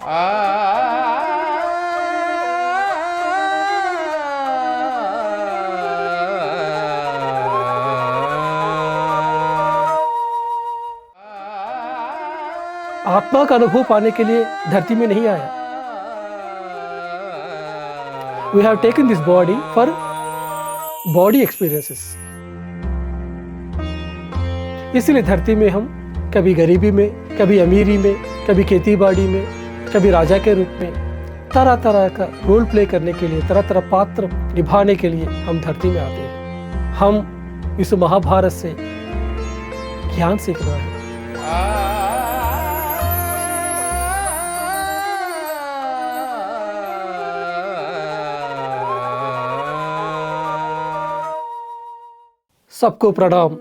आत्मा का अनुभव पाने के लिए धरती में नहीं आया। We have taken this body for body experiences. इसलिए धरती में हम कभी गरीबी में, कभी अमीरी में, कभी खेती बाड़ी में, कभी राजा के रूप में तरह तरह का रोल प्ले करने के लिए, तरह तरह पात्र निभाने के लिए हम धरती में आते हैं। हम इस महाभारत से ज्ञान सीखना है। सबको प्रणाम।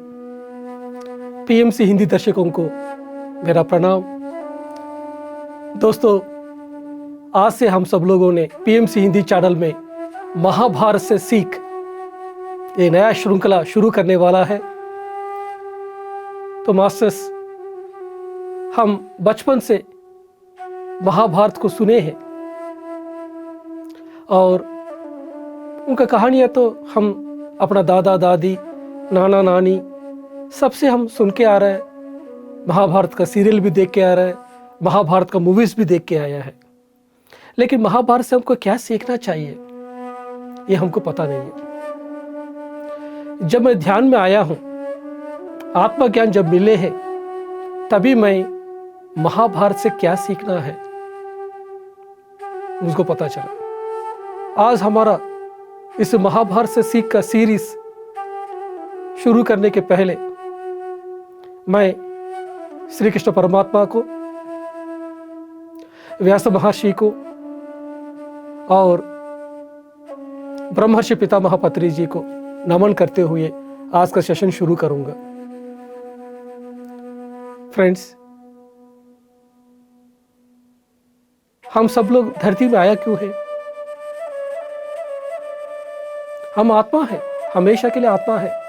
पीएमसी हिंदी दर्शकों को मेरा प्रणाम। दोस्तों, आज से हम सब लोगों ने पीएमसी हिंदी चैनल में महाभारत से सीख ये नया श्रृंखला शुरू करने वाला है। तो मास्टर्स, हम बचपन से महाभारत को सुने हैं और उनका कहानियाँ तो हम अपना दादा दादी, नाना नानी सबसे हम सुन के आ रहे हैं। महाभारत का सीरियल भी देख के आ रहे हैं, महाभारत का मूवीज भी देख के आया है। लेकिन महाभारत से हमको क्या सीखना चाहिए ये हमको पता नहीं है। जब मैं ध्यान में आया हूं, आत्मज्ञान जब मिले हैं, तभी मैं महाभारत से क्या सीखना है मुझको पता चला। आज हमारा इस महाभारत से सीख का सीरीज शुरू करने के पहले मैं श्री कृष्ण परमात्मा को, व्यास महर्षि को और ब्रह्मर्षि पितामह पत्री जी को नमन करते हुए आज का सेशन शुरू करूंगा। फ्रेंड्स, हम सब लोग धरती में आया क्यों है? हम आत्मा है, हमेशा के लिए आत्मा है।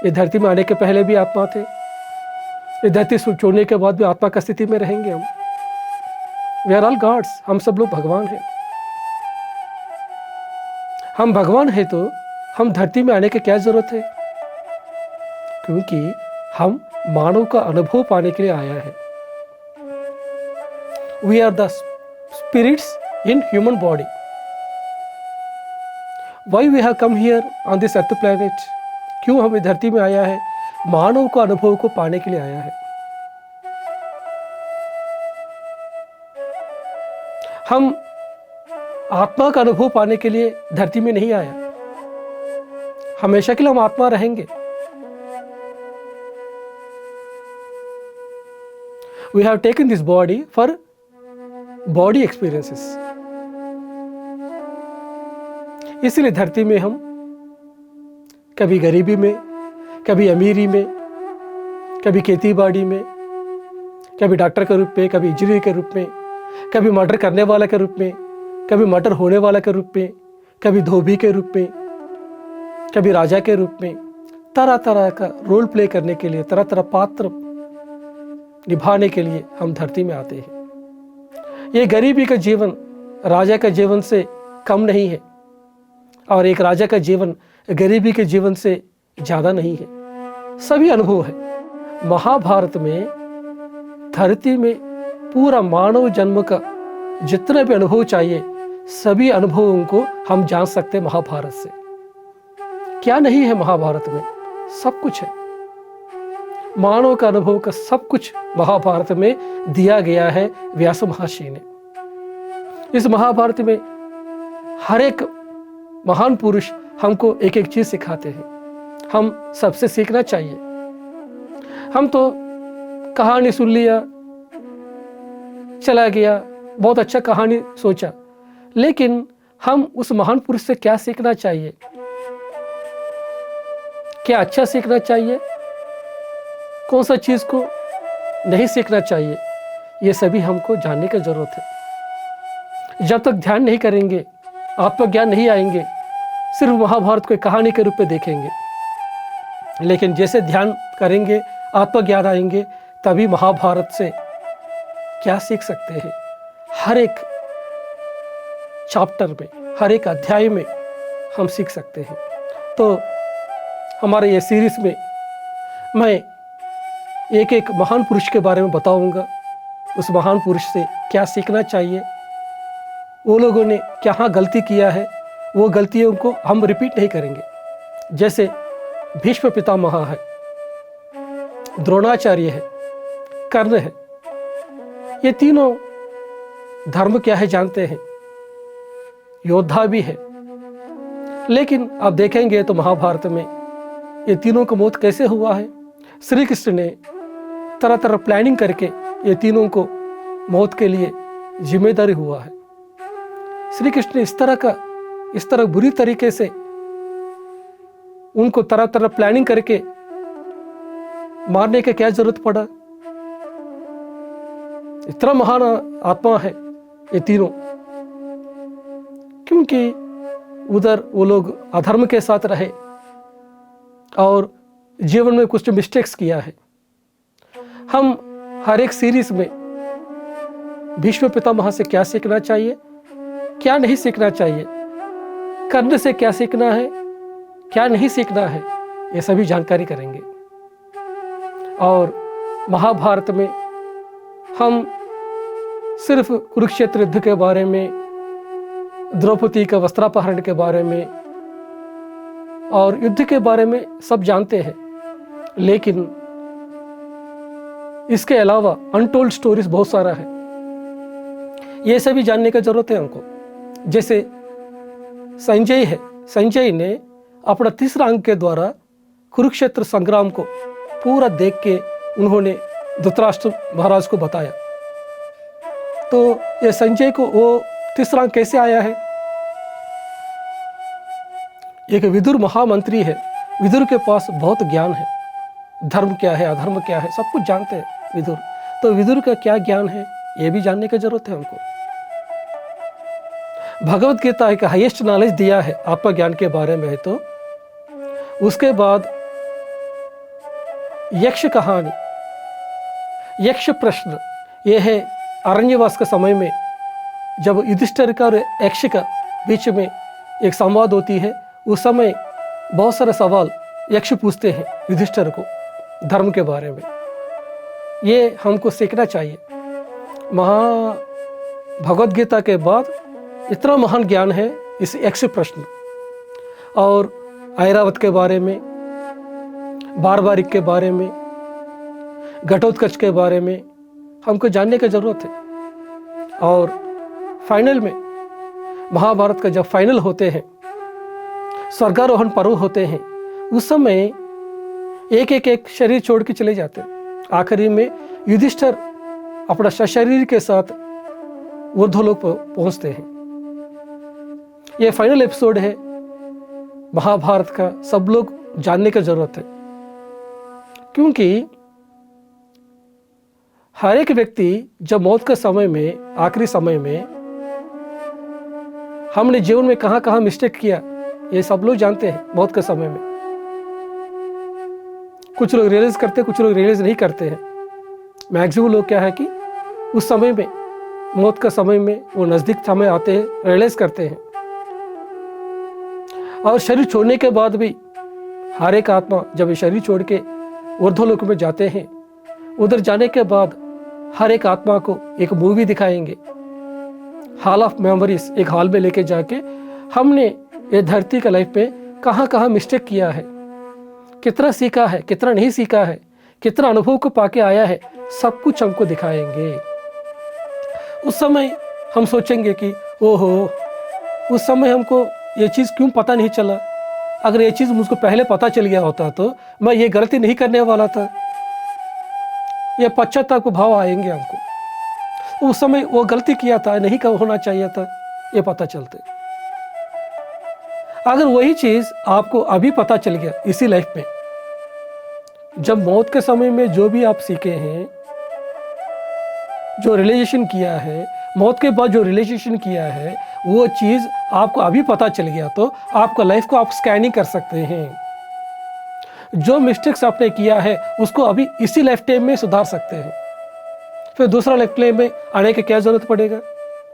ये धरती में आने के पहले भी आत्मा थे, ये धरती छोड़ने के बाद भी आत्मा का स्थिति में रहेंगे हम। वी आर ऑल गॉड्स, हम सब लोग भगवान हैं। हम भगवान हैं तो हम धरती में आने की क्या जरूरत है? क्योंकि हम मानव का अनुभव पाने के लिए आया है। We are the spirits in human body. Why we have come here on this earth planet? क्यों हमें धरती में आया है? मानव का अनुभव को पाने के लिए आया है। हम आत्मा का अनुभव पाने के लिए धरती में नहीं आया। हमेशा के लिए हम आत्मा रहेंगे। We have taken this body for body experiences. इसलिए धरती में हम कभी गरीबी में, कभी अमीरी में, कभी खेती बाड़ी में, कभी डॉक्टर के रूप में, कभी इंजीनियर के रूप में, कभी मर्डर करने वाला के रूप में, कभी मर्डर होने वाला के रूप में, कभी धोबी के रूप में, कभी राजा के रूप में तरह तरह का रोल प्ले करने के लिए, तरह तरह पात्र निभाने के लिए हम धरती में आते हैं। ये गरीबी का जीवन राजा का जीवन से कम नहीं है और एक राजा का जीवन गरीबी के जीवन से ज़्यादा नहीं है। सभी अनुभव है। महाभारत में धरती में पूरा मानव जन्म का जितना भी अनुभव चाहिए, सभी अनुभवों को हम जान सकते हैं महाभारत से। क्या नहीं है महाभारत में? सब कुछ है। मानव का अनुभव का सब कुछ महाभारत में दिया गया है व्यास महर्षि ने। इस महाभारत में हर एक महान पुरुष हमको एक एक चीज सिखाते हैं। हम सबसे सीखना चाहिए। हम तो कहानी सुन लिया, चला गया, बहुत अच्छा कहानी सोचा, लेकिन हम उस महान पुरुष से क्या सीखना चाहिए? क्या अच्छा सीखना चाहिए? कौन सा चीज को नहीं सीखना चाहिए? ये सभी हमको जानने की जरूरत है। जब तक ध्यान नहीं करेंगे, आत्मज्ञान नहीं आएंगे, सिर्फ महाभारत को एक कहानी के रूप में देखेंगे। लेकिन जैसे ध्यान करेंगे, आत्मज्ञान आएंगे, तभी महाभारत से क्या सीख सकते हैं? हर एक चैप्टर में, हर एक अध्याय में हम सीख सकते हैं। तो हमारे ये सीरीज़ में मैं एक एक महान पुरुष के बारे में बताऊंगा। उस महान पुरुष से क्या सीखना चाहिए, वो लोगों ने क्या गलती किया है, वो गलतियों को हम रिपीट नहीं करेंगे। जैसे भीष्म पितामह है, द्रोणाचार्य है, कर्ण है, ये तीनों धर्म क्या है जानते हैं, योद्धा भी है। लेकिन आप देखेंगे तो महाभारत में ये तीनों का मौत कैसे हुआ है। श्री कृष्ण ने तरह तरह प्लानिंग करके ये तीनों को मौत के लिए जिम्मेदारी हुआ है। श्री कृष्ण इस तरह बुरी तरीके से उनको तरह तरह प्लानिंग करके मारने की क्या जरूरत पड़ा। इतना महान आत्मा है ये तीनों, क्योंकि उधर वो लोग अधर्म के साथ रहे और जीवन में कुछ मिस्टेक्स किया है। हम हर एक सीरीज में भीष्म पितामह से क्या सीखना चाहिए, क्या नहीं सीखना चाहिए, कर्ण से क्या सीखना है, क्या नहीं सीखना है, ये सभी जानकारी करेंगे। और महाभारत में हम सिर्फ कुरुक्षेत्र युद्ध के बारे में, द्रौपदी का वस्त्रापहरण के बारे में और युद्ध के बारे में सब जानते हैं, लेकिन इसके अलावा अनटोल्ड स्टोरीज बहुत सारा है। ये सभी जानने की जरूरत है हमको। जैसे संजय है, संजय ने अपना तीसरा अंग के द्वारा कुरुक्षेत्र संग्राम को पूरा देख के उन्होंने धृतराष्ट्र महाराज को बताया। तो ये संजय को वो तीसरा अंग कैसे आया है। एक विदुर महामंत्री है, विदुर के पास बहुत ज्ञान है, धर्म क्या है, अधर्म क्या है, सब कुछ जानते हैं विदुर। तो विदुर का क्या ज्ञान है, ये भी जानने की जरूरत है हमको। भगवत गीता एक हाईएस्ट नॉलेज दिया है आत्मज्ञान के बारे में है। तो उसके बाद यक्ष कहानी, यक्ष प्रश्न, ये है अरण्यवास के समय में जब युधिष्ठिर का और यक्ष का बीच में एक संवाद होती है। उस समय बहुत सारे सवाल यक्ष पूछते हैं युधिष्ठिर को धर्म के बारे में। ये हमको सीखना चाहिए। भगवत गीता के बाद इतना महान ज्ञान है इस यक्ष प्रश्न और ऐरावत के बारे में, बारबारिक के बारे में, घटोत्कच के बारे में हमको जानने की जरूरत है। और फाइनल में महाभारत का जब फाइनल होते हैं, स्वर्गारोहण पर्व होते हैं, उस समय एक एक एक शरीर छोड़ के चले जाते हैं। आखिरी में युधिष्ठिर अपना शरीर के साथ ऊर्ध्वलोक पहुंचते हैं। यह फाइनल एपिसोड है महाभारत का, सब लोग जानने की जरूरत है। क्योंकि हर एक व्यक्ति जब मौत के समय में, आखिरी समय में, हमने जीवन में कहां कहां मिस्टेक किया, ये सब लोग जानते हैं मौत के समय में। कुछ लोग रियलाइज करते हैं, कुछ लोग रियलाइज नहीं करते हैं। मैक्सिमम लोग क्या है कि उस समय में, मौत का समय में, वो नजदीक समय आते हैं, रियलाइज करते हैं। और शरीर छोड़ने के बाद भी हर एक आत्मा जब ये शरीर छोड़ के ऊर्ध्वलोक में जाते हैं, उधर जाने के बाद हर एक आत्मा को एक मूवी दिखाएंगे, हॉल ऑफ मेमोरीज, एक हॉल में लेके जाके हमने ये धरती का लाइफ पे कहाँ कहाँ मिस्टेक किया है, कितना सीखा है, कितना नहीं सीखा है, कितना अनुभव को पाके आया है, सब कुछ हमको दिखाएंगे। उस समय हम सोचेंगे कि ओहो, उस समय हमको ये चीज़ क्यों पता नहीं चला। अगर ये चीज़ मुझको पहले पता चल गया होता तो मैं ये गलती नहीं करने वाला था। ये पश्चाताप भाव आएंगे हमको। उस समय वो गलती किया था, नहीं होना चाहिए था, ये पता चलते। अगर वही चीज़ आपको अभी पता चल गया इसी लाइफ में, जब मौत के समय में जो भी आप सीखे हैं, जो रियलाइजेशन किया है, मौत के बाद जो रियलाइजेशन किया है, वो चीज़ आपको अभी पता चल गया तो आपका लाइफ को आप स्कैनिंग कर सकते हैं। जो मिस्टेक्स आपने किया है उसको अभी इसी लाइफ टाइम में सुधार सकते हैं। फिर दूसरा लाइफ टाइम में आने की क्या जरूरत पड़ेगा।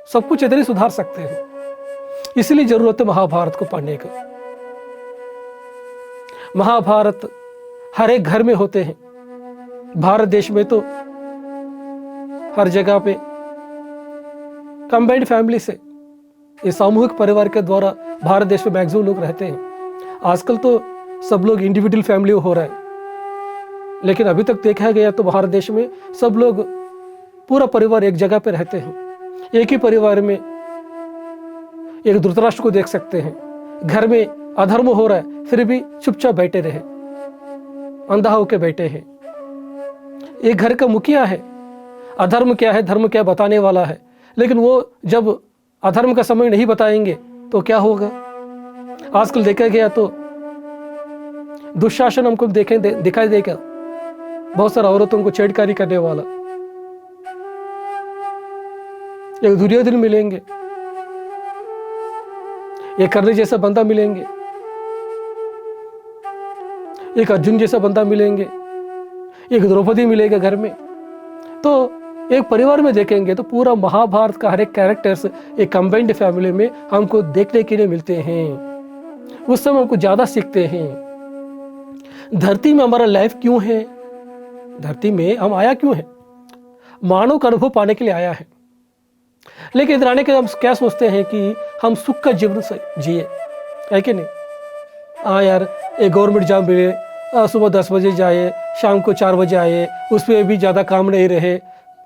सब कुछ इधर ही सुधार सकते हैं। इसलिए जरूरत है महाभारत को पढ़ने का। महाभारत हर एक घर में होते हैं। भारत देश में तो हर जगह पे कंबाइंड फैमिली से, ये सामूहिक परिवार के द्वारा भारत देश में मैक्सिमम लोग रहते हैं। आजकल तो सब लोग इंडिविजुअल फैमिली हो रहा है, लेकिन अभी तक देखा गया तो भारत देश में सब लोग पूरा परिवार एक जगह पे रहते हैं। एक ही परिवार में एक धृतराष्ट्र को देख सकते हैं, घर में अधर्म हो रहा है फिर भी चुपचाप बैठे रहे, अंधा होके बैठे हैं। एक घर का मुखिया है, अधर्म क्या है धर्म क्या बताने वाला है, लेकिन वो जब अधर्म का समय नहीं बताएंगे तो क्या होगा। आजकल देखा गया तो दुशासन हमको दिखाई देगा, बहुत सारे औरतों को छेड़खानी करने वाला। एक दुर्योधन मिलेंगे, एक कर्ण जैसा बंदा मिलेंगे, एक अर्जुन जैसा बंदा मिलेंगे, एक द्रौपदी मिलेगा घर में। तो एक परिवार में देखेंगे तो पूरा महाभारत का हर एक कैरेक्टर्स एक कंबाइंड फैमिली में हमको देखने के लिए मिलते हैं। उस समय हमको ज्यादा सीखते हैं। धरती में हमारा लाइफ क्यों है, धरती में हम आया क्यों है, मानव का अनुभव पाने के लिए आया है। लेकिन इधर आने के हम क्या सोचते हैं कि हम सुख का जीवन से जिए, है कि नहीं। हाँ यार, एक गवर्नमेंट जॉब मिले, सुबह 10 बजे जाए, शाम को 4 बजे आए, उस पर भी ज़्यादा काम नहीं रहे,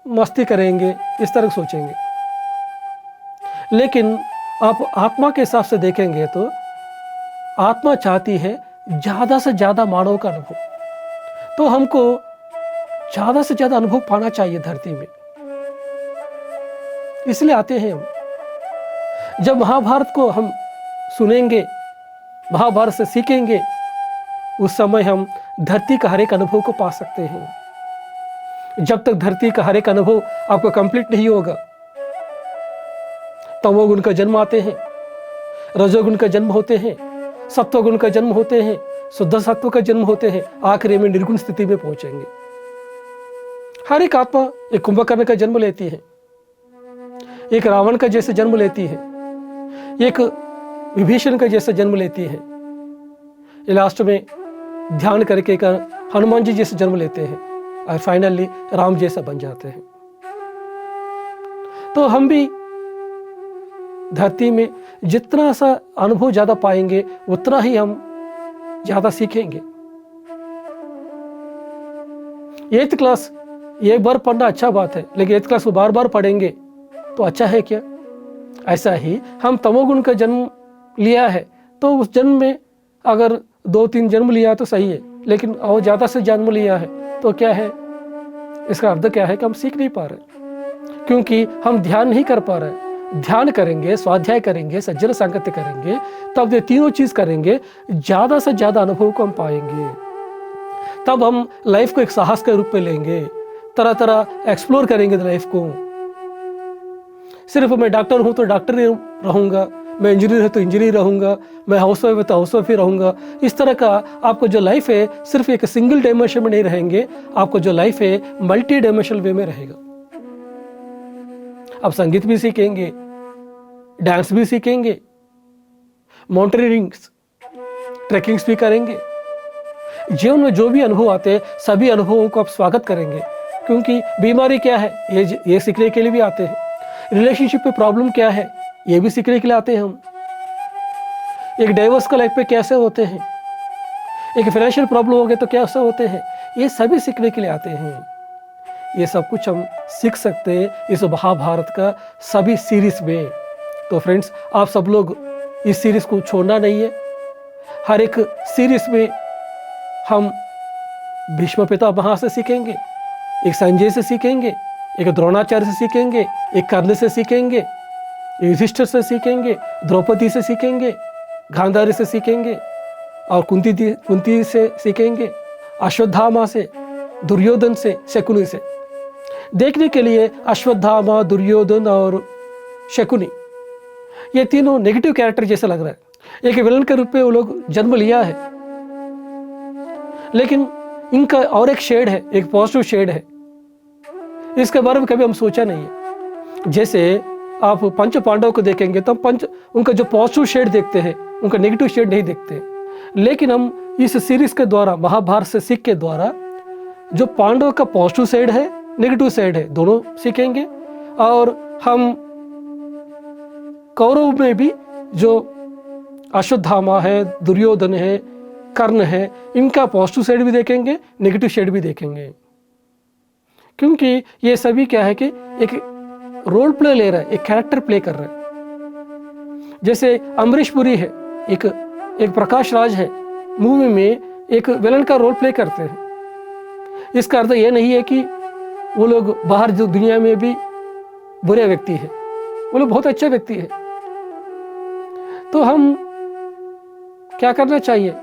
मस्ती करेंगे, इस तरह सोचेंगे। लेकिन आप आत्मा के हिसाब से देखेंगे तो आत्मा चाहती है ज़्यादा से ज़्यादा मानव का अनुभव। तो हमको ज़्यादा से ज़्यादा अनुभव पाना चाहिए धरती में, इसलिए आते हैं हम। जब महाभारत को हम सुनेंगे, महाभारत से सीखेंगे, उस समय हम धरती का हर एक अनुभव को पा सकते हैं। जब तक धरती का हर एक अनुभव आपको कंप्लीट नहीं होगा, तमोगुण का जन्म आते हैं, रजोगुण का जन्म होते हैं, सत्वगुण का जन्म होते हैं, शुद्ध सत्व का जन्म होते हैं, आखिरी में निर्गुण स्थिति में पहुंचेंगे। हर एक आत्मा एक कुंभकर्ण का जन्म लेती है, एक रावण का जैसे जन्म लेती है, एक विभीषण का जैसा जन्म लेती है, लास्ट में ध्यान करके कर हनुमान जी जैसे जन्म लेते हैं और फाइनली राम जैसा बन जाते हैं। तो हम भी धरती में जितना सा अनुभव ज्यादा पाएंगे उतना ही हम ज्यादा सीखेंगे। 8th क्लास एक बार पढ़ना अच्छा बात है, लेकिन 8th क्लास को बार बार पढ़ेंगे तो अच्छा है क्या। ऐसा ही हम तमोगुण का जन्म लिया है तो उस जन्म में अगर 2-3 जन्म लिया तो सही है, लेकिन और ज़्यादा से जन्म लिया है तो क्या है, इसका अर्थ क्या है कि हम सीख नहीं पा रहे, क्योंकि हम ध्यान नहीं कर पा रहे। ध्यान करेंगे, स्वाध्याय करेंगे, सज्जन संगत करेंगे, तब ये तीनों चीज़ करेंगे, ज़्यादा से ज़्यादा अनुभव को हम पाएंगे। तब हम लाइफ को एक साहस के रूप में लेंगे, तरह तरह एक्सप्लोर करेंगे लाइफ को। सिर्फ मैं डॉक्टर हूँ तो डॉक्टर ही रहूँगा, मैं इंजीनियर है तो इंजीनियर रहूँगा, मैं हाउसवाइफ है तो हाउसवाइफ ही रहूँगा। इस तरह का आपको जो लाइफ है सिर्फ एक सिंगल डायमेंशन में नहीं रहेंगे, आपको जो लाइफ है मल्टी डायमेंशनल वे में रहेगा। आप संगीत भी सीखेंगे, डांस भी सीखेंगे, माउंटेनियरिंग्स, ट्रैकिंग्स भी करेंगे। जीवन में जो भी अनुभव आते हैं सभी अनुभवों को आप स्वागत करेंगे, क्योंकि बीमारी क्या है ये सीखने के लिए भी आते हैं। रिलेशनशिप पे प्रॉब्लम क्या है ये भी सीखने के लिए आते हैं हम। एक डाइवोर्स का लाइफ पे कैसे होते हैं, एक फाइनेंशियल प्रॉब्लम हो गए तो कैसे होते हैं, ये सभी सीखने के लिए आते हैं। ये सब कुछ हम सीख सकते हैं इस महाभारत का सभी सीरीज में। तो फ्रेंड्स, आप सब लोग इस सीरीज को छोड़ना नहीं है। हर एक सीरीज में हम भीष्म पितामह से सीखेंगे, एक संजय से सीखेंगे, एक द्रोणाचार्य से सीखेंगे, एक कर्ण से सीखेंगे, युधिष्ठिर से सीखेंगे, द्रौपदी से सीखेंगे, गांधारी से सीखेंगे और कुंती से सीखेंगे, अश्वत्थामा से, दुर्योधन से, शकुनी से। देखने के लिए अश्वत्थामा, दुर्योधन और शकुनी ये तीनों नेगेटिव कैरेक्टर जैसे लग रहा है। एक विलन के रूप में वो लोग जन्म लिया है, लेकिन इनका और एक शेड है, एक पॉजिटिव शेड है। इसके बारे में कभी हम सोचा नहीं है। जैसे आप पंच पांडव को देखेंगे तो पंच उनका जो पॉजिटिव शेड देखते हैं, उनका नेगेटिव शेड नहीं देखते। लेकिन हम इस सीरीज के द्वारा, महाभारत से सीख के द्वारा, जो पांडव का पॉजिटिव साइड है, नेगेटिव साइड है, दोनों सीखेंगे। और हम कौरव में भी जो अश्वत्थामा है, दुर्योधन है, कर्ण है, इनका पॉजिटिव साइड भी देखेंगे, नेगेटिव साइड भी देखेंगे। क्योंकि ये सभी क्या है कि एक रोल प्ले ले रहा है, एक कैरेक्टर प्ले कर रहा है। जैसे अमरीश पुरी है, एक प्रकाश राज है, मूवी में एक विलन का रोल प्ले करते हैं। इसका अर्थ ये नहीं है कि वो लोग बाहर जो दुनिया में भी बुरे व्यक्ति है, वो लोग बहुत अच्छे व्यक्ति है। तो हम क्या करना चाहिए?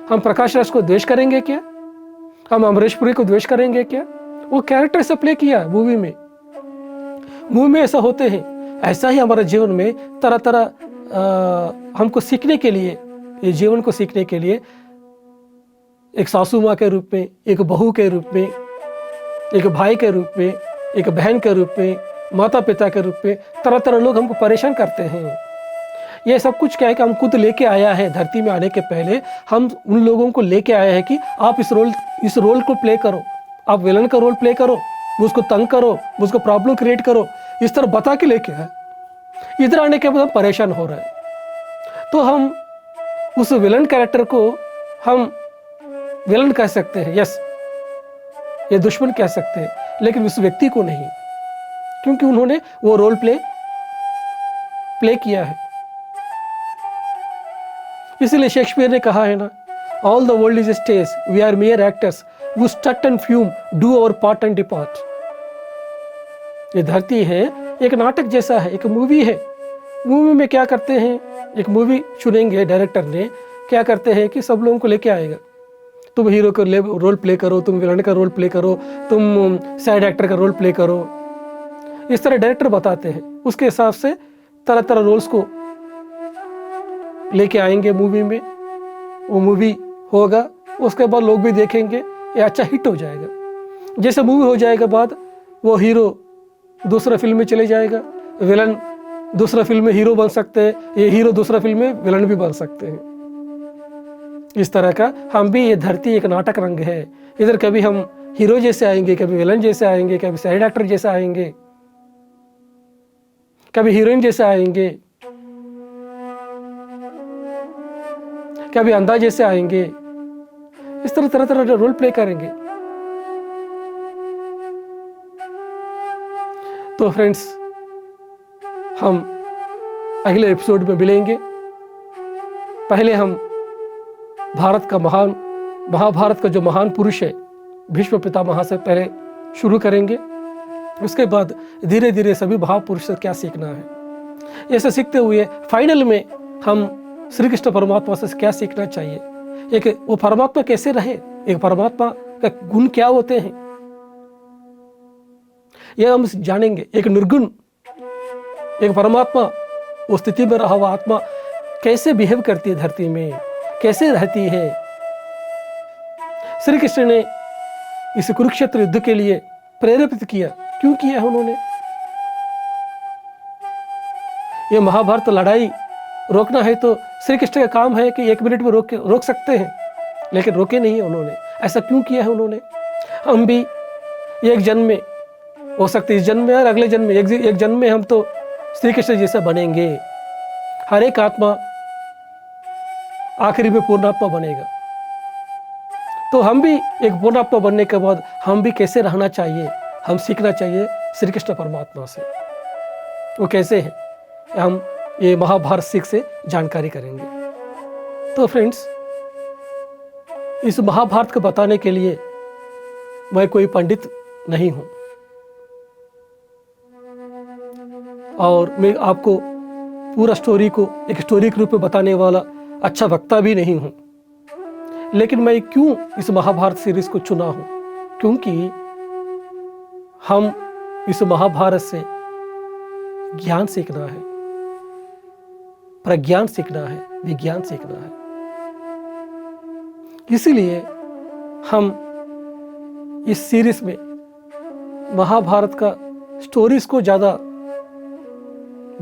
हम प्रकाश राज को द्वेष करेंगे क्या? हम अमरीश पुरी को द्वेष करेंगे क्या? वो कैरेक्टर से प्ले किया मूवी में। मूवी में ऐसा होते हैं। ऐसा ही हमारे जीवन में तरह तरह हमको सीखने के लिए, ये जीवन को सीखने के लिए, एक सासू माँ के रूप में, एक बहू के रूप में, एक भाई के रूप में, एक बहन के रूप में, माता पिता के रूप में तरह तरह लोग हमको परेशान करते हैं। ये सब कुछ क्या है कि हम खुद लेके आया है। धरती में आने के पहले हम उन लोगों को लेके आए हैं कि आप इस रोल को प्ले करो, आप विलन का रोल प्ले करो, उसको तंग करो, उसको प्रॉब्लम क्रिएट करो, इस तरह बता के लेके आए। इधर आने के बाद हम परेशान हो रहे हैं। तो हम उस विलन कैरेक्टर को हम विलन कह सकते हैं, यस, ये दुश्मन कह सकते हैं, लेकिन उस व्यक्ति को नहीं, क्योंकि उन्होंने वो रोल प्ले किया है। इसीलिए शेक्सपियर ने कहा है ना, all the world is a stage, we are mere actors, वो strut and fume, do our part and depart. ये धरती है एक नाटक जैसा है, एक मूवी है। मूवी में क्या करते हैं, एक मूवी चुनेंगे डायरेक्टर ने, क्या करते हैं कि सब लोगों को लेके आएगा, तुम हीरो का रोल प्ले करो, तुम विलन का रोल प्ले करो, तुम साइड एक्टर का रोल प्ले करो। इस तरह डायरेक्टर बताते हैं, उसके हिसाब से तरह तरह रोल्स को लेके आएंगे मूवी में। वो मूवी होगा, उसके बाद लोग भी देखेंगे, ये अच्छा हिट हो जाएगा। जैसे मूवी हो जाएगा बाद वो हीरो दूसरा फिल्म में चले जाएगा, विलन दूसरा फिल्म में हीरो बन सकते हैं, ये हीरो दूसरा फिल्म में विलन भी बन सकते हैं। इस तरह का हम भी, ये धरती एक नाटक रंग है। इधर कभी हम हीरो जैसे आएंगे, कभी विलन जैसे आएंगे, कभी साइड एक्टर जैसे आएंगे, कभी हीरोइन जैसे आएंगे, कभी अंधा जैसे आएंगे। इस तरह तरह तरह रोल प्ले करेंगे। तो फ्रेंड्स, हम अगले एपिसोड में मिलेंगे। पहले हम महाभारत का जो महान पुरुष है, भीष्म पितामह से पहले शुरू करेंगे। उसके बाद धीरे धीरे सभी महापुरुष से क्या सीखना है, ऐसे सीखते हुए फाइनल में हम श्री कृष्ण परमात्मा से क्या सीखना चाहिए, एक वो परमात्मा कैसे रहे, एक परमात्मा का गुण क्या होते हैं, यह हम जानेंगे। एक निर्गुण, एक परमात्मा, उस स्थिति में रहा हुआ आत्मा कैसे बिहेव करती है धरती में, कैसे रहती है। श्री कृष्ण ने इस कुरुक्षेत्र युद्ध के लिए प्रेरित किया, क्यों किया है उन्होंने? ये महाभारत लड़ाई रोकना है तो श्री कृष्ण का काम है कि 1 मिनट में रोक सकते हैं, लेकिन रोके नहीं है उन्होंने। ऐसा क्यों किया है उन्होंने? हम भी एक जन्म में, हो सकते इस जन्म में और अगले जन्म में, एक जन्म में हम तो श्री कृष्ण जैसा बनेंगे। हर एक आत्मा आखिरी में पूर्णात्मा बनेगा। तो हम भी एक पूर्णात्मा बनने के बाद हम भी कैसे रहना चाहिए, हम सीखना चाहिए श्री कृष्ण परमात्मा से। वो कैसे है, हम ये महाभारत सीख से जानकारी करेंगे। तो फ्रेंड्स, इस महाभारत को बताने के लिए मैं कोई पंडित नहीं हूं, और मैं आपको पूरा स्टोरी को एक स्टोरी के रूप में बताने वाला अच्छा वक्ता भी नहीं हूं। लेकिन मैं क्यों इस महाभारत सीरीज को चुना हूं? क्योंकि हम इस महाभारत से ज्ञान सीखना है, प्रज्ञान सीखना है, विज्ञान सीखना है। इसीलिए हम इस सीरीज में महाभारत का स्टोरीज को ज़्यादा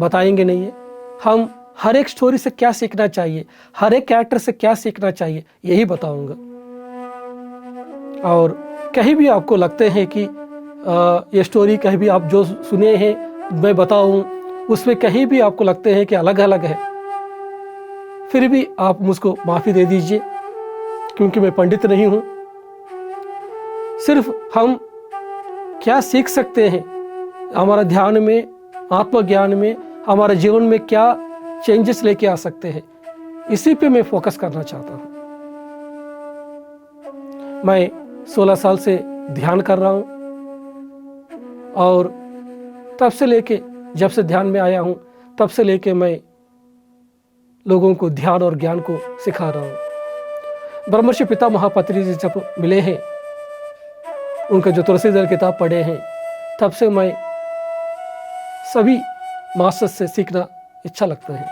बताएंगे नहीं है। हम हर एक स्टोरी से क्या सीखना चाहिए, हर एक कैरेक्टर से क्या सीखना चाहिए, यही बताऊंगा। और कहीं भी आपको लगते हैं कि ये स्टोरी कहीं भी आप जो सुने हैं मैं बताऊं, उसमें कहीं भी आपको लगते हैं कि अलग अलग है, फिर भी आप मुझको माफ़ी दे दीजिए, क्योंकि मैं पंडित नहीं हूं। सिर्फ हम क्या सीख सकते हैं, हमारा ध्यान में, आत्मज्ञान में, हमारे जीवन में क्या चेंजेस लेके आ सकते हैं, इसी पे मैं फोकस करना चाहता हूं। मैं 16 साल से ध्यान कर रहा हूं और तब से लेके, जब से ध्यान में आया हूं, तब से लेके मैं लोगों को ध्यान और ज्ञान को सिखा रहा हूं। ब्रह्मर्षि पितामह पत्रि जी जब मिले हैं, उनका जो तुलसीदास किताब पढ़े हैं, तब से मैं सभी मास्टर्स से सीखना इच्छा लगता है।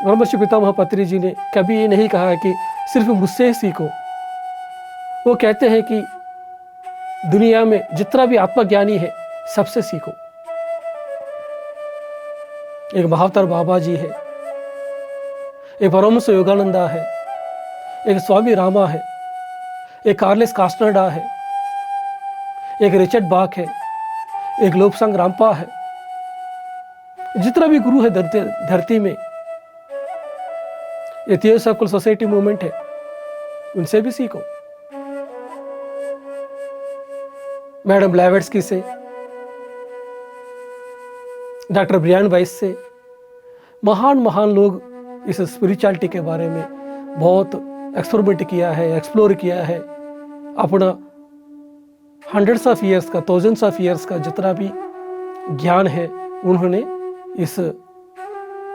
ब्रह्मर्षि पितामह पत्रि जी ने कभी ये नहीं कहा कि सिर्फ मुझसे ही सीखो। वो कहते हैं कि दुनिया में जितना भी आत्मज्ञानी है, सबसे सीखो। एक महावतार बाबा जी है, एक परमहंस योगानंदा है, एक स्वामी रामा है, एक कार्लेस कास्टनडा है, एक रिचर्ड बाक है, एक लोपसंग रामपा है। जितना भी गुरु है धरती में, ये थियोसॉफिकल सोसाइटी मूवमेंट है, उनसे भी सीखो। मैडम ब्लैवेट्स्की से, डॉक्टर ब्रियान वाइस से, महान महान लोग इस स्पिरिचुअलिटी के बारे में बहुत एक्सपेरिमेंट किया है, एक्सप्लोर किया है। अपना हंड्रेड्स ऑफ ईयर्स का, थाउजेंड्स ऑफ ईयर्स का जितना भी ज्ञान है, उन्होंने इस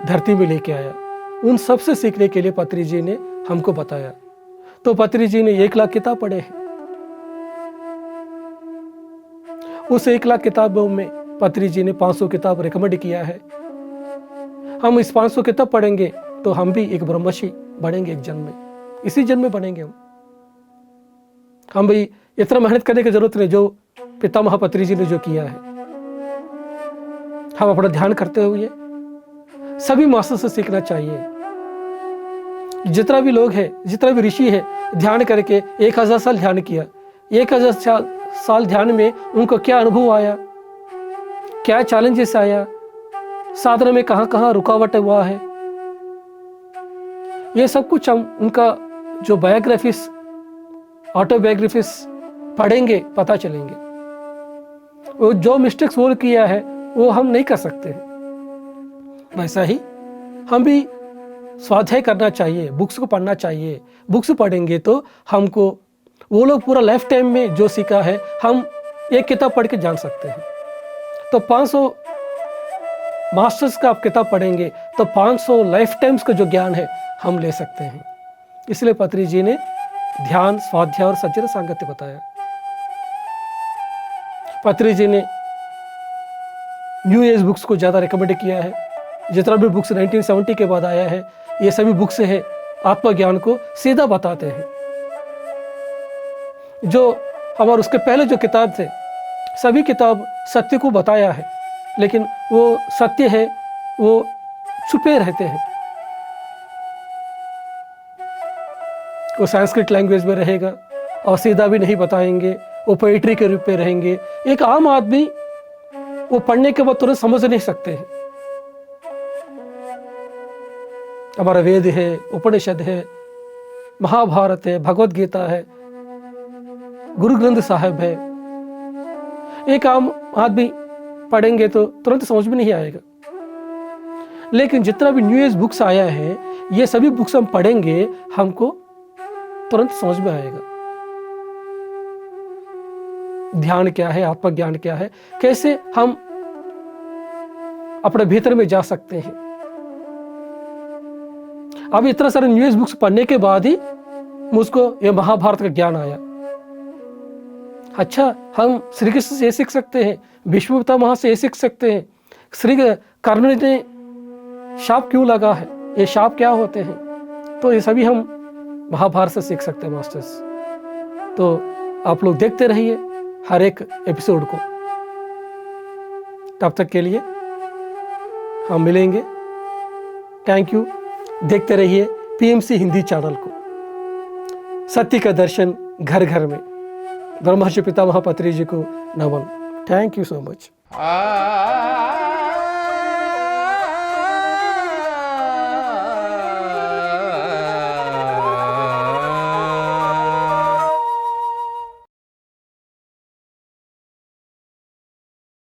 धरती में लेके आया। उन सब से सीखने के लिए पत्री जी ने हमको बताया। तो पत्री जी ने 1 लाख किताब पढ़े हैं। उस 1 लाख किताबों में पत्री जी ने 500 किताब रिकमेंड किया है। हम इस 500 किताब पढ़ेंगे तो हम भी एक ब्रह्मर्षि बनेंगे, एक जन्म में, इसी जन्म में बनेंगे हम भी। इतना मेहनत करने की जरूरत नहीं जो पितामह पत्री जी ने जो किया है। हम अपना ध्यान करते हुए सभी मास्टर से सीखना चाहिए। जितना भी लोग हैं, जितना भी ऋषि है, ध्यान करके 1000 साल ध्यान किया। 1000 साल ध्यान में उनको क्या अनुभव आया, क्या चैलेंजेस आया, साधना में कहाँ कहाँ रुकावट हुआ है, ये सब कुछ हम उनका जो बायोग्राफीज, ऑटोबायोग्राफीज पढ़ेंगे, पता चलेंगे। वो जो मिस्टेक्स वो किया है वो हम नहीं कर सकते हैं। वैसा ही हम भी स्वाध्याय करना चाहिए, बुक्स को पढ़ना चाहिए। बुक्स पढ़ेंगे तो हमको वो लोग पूरा लाइफ टाइम में जो सीखा है, हम एक किताब पढ़ के जान सकते हैं। तो 500 मास्टर्स का आप किताब पढ़ेंगे तो 500 लाइफ टाइम्स का जो ज्ञान है हम ले सकते हैं। इसलिए पत्री जी ने ध्यान, स्वाध्याय और सज्जन सांगत्य बताया। पत्री जी ने न्यू एज बुक्स को ज़्यादा रिकमेंड किया है। जितना भी बुक्स 1970 के बाद आया है, ये सभी बुक्स है आत्मज्ञान को सीधा बताते हैं। जो हमारे उसके पहले जो किताब थे, सभी किताब सत्य को बताया है, लेकिन वो सत्य है वो छुपे रहते हैं। वो संस्कृत लैंग्वेज में रहेगा और सीधा भी नहीं बताएंगे, वो पोइट्री के रूप में रहेंगे। एक आम आदमी वो पढ़ने के बाद तुरंत समझ नहीं सकते हैं। हमारा वेद है, उपनिषद है, महाभारत है, भगवत गीता है, गुरु ग्रंथ साहिब है। एक आम आदमी पढ़ेंगे तो तुरंत समझ में नहीं आएगा। लेकिन जितना भी न्यू एज बुक्स आया है, ये सभी बुक्स हम पढ़ेंगे, हमको तुरंत समझ में आएगा। ध्यान क्या है, आत्मज्ञान क्या है, कैसे हम अपने भीतर में जा सकते हैं। अब इतना सारे न्यू एज बुक्स पढ़ने के बाद ही मुझको ये महाभारत का ज्ञान आया। अच्छा, हम श्री कृष्ण से ये सीख सकते हैं, भीष्म पितामह से ये सीख सकते हैं, श्री कर्ण ने शाप क्यों लगा है, ये शाप क्या होते हैं, तो ये सभी हम महाभारत से सीख सकते हैं मास्टर्स। तो आप लोग देखते रहिए हर एक एपिसोड को। तब तक के लिए हम मिलेंगे। Thank you. देखते रहिए पीएमसी हिंदी चैनल को। सत्य का दर्शन घर घर में। ब्रह्मर्षि पितामह पत्री जी को नमन। Thank you so much.